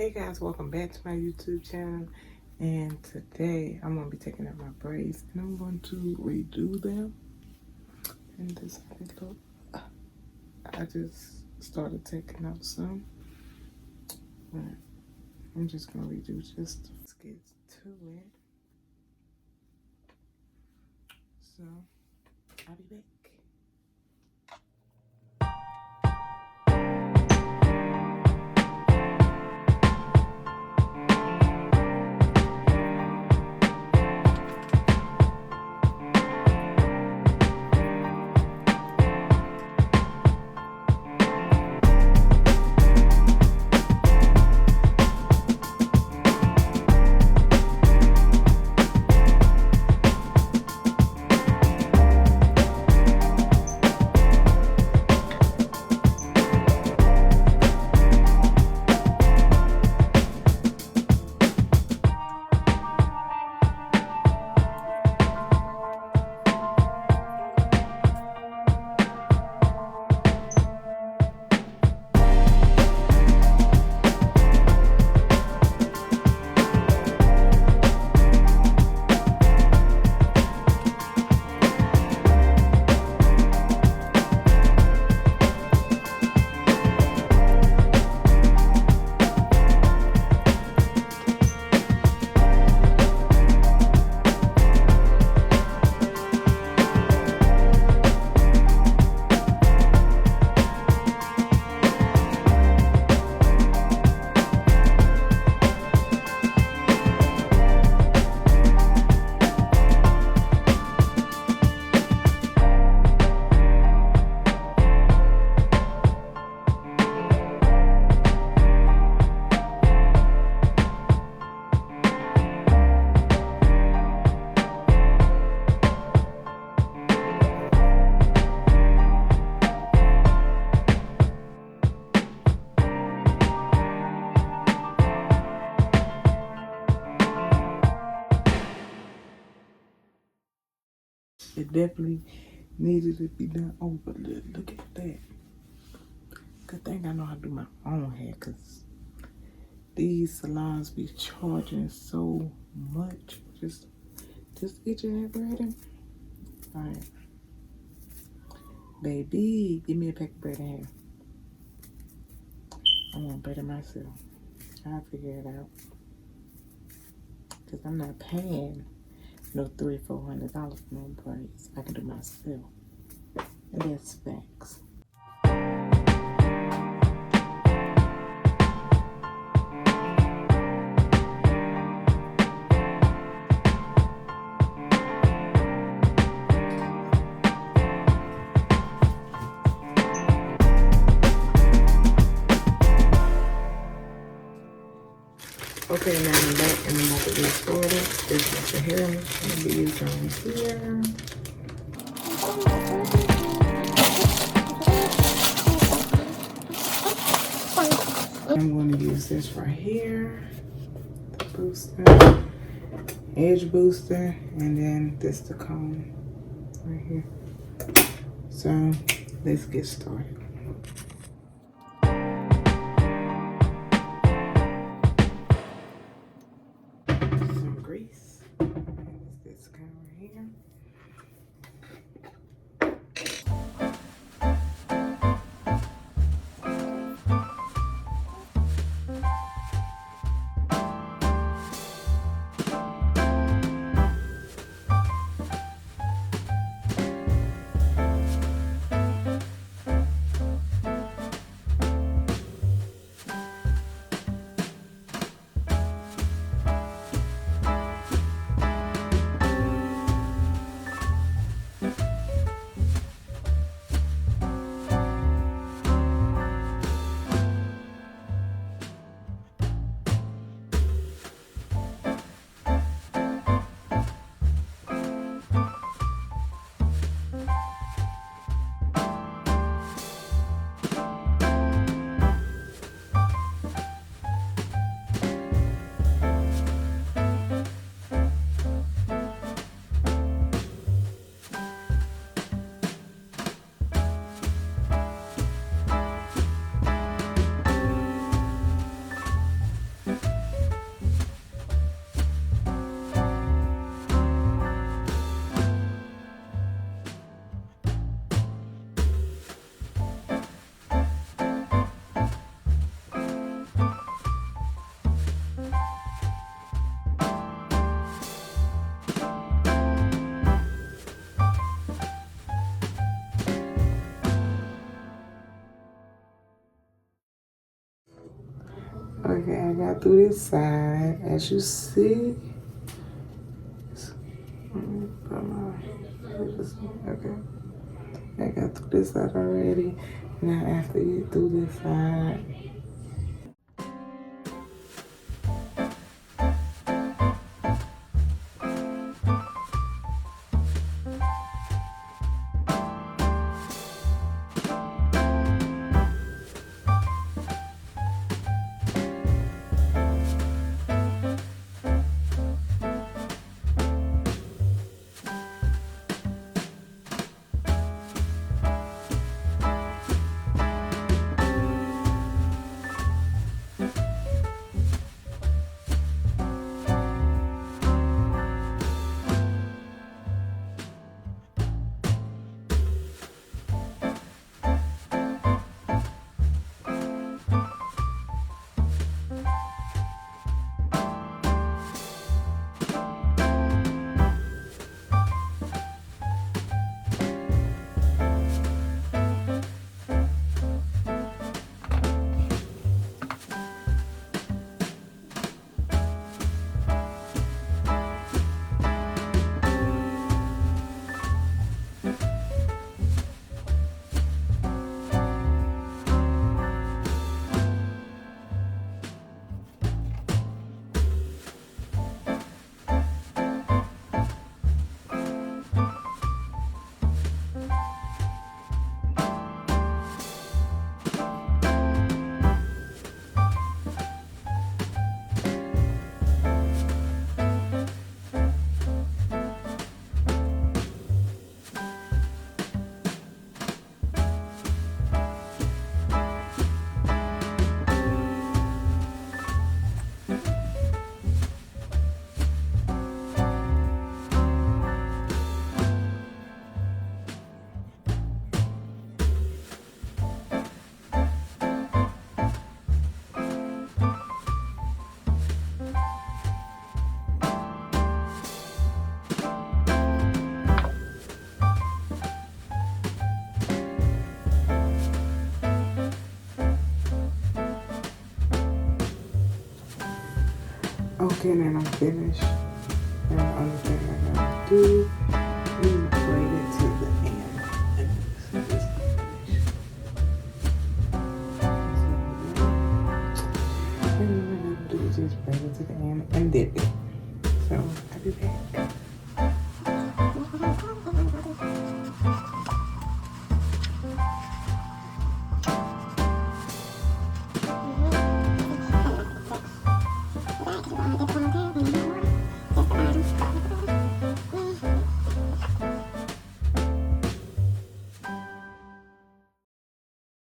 Hey guys, welcome back to my YouTube channel, and today I'm going to be taking out my braids and I'm going to redo them. And this is how they look. I just started taking out some, but I'm just going to redo just let's get to it. So I'll be back. It definitely needed to be done. Oh, but look at that. Good thing I know how to do my own hair, because these salons be charging so much. Just itching and braiding. Alright. Baby, give me a pack of braiding hair. I'm gonna braid it myself. I'll figure it out. Because I'm not paying no $300-400 for no braids. I can do myself. And that's facts. Okay, now I'm back and I'm about to get started. This is the hair I'm going to be using here. I'm going to use this right here, the booster, edge booster, and then this the comb right here. So let's get started. Some grease. This kind right here. got through this side, as you see. Okay. I got through this side already. Now after you get through this side, okay, then I'm finished. And the only thing I gotta do is braid it to the end. And this is finished. So, and what I gotta do is just braid it to the end and dip it. So, I'll be back.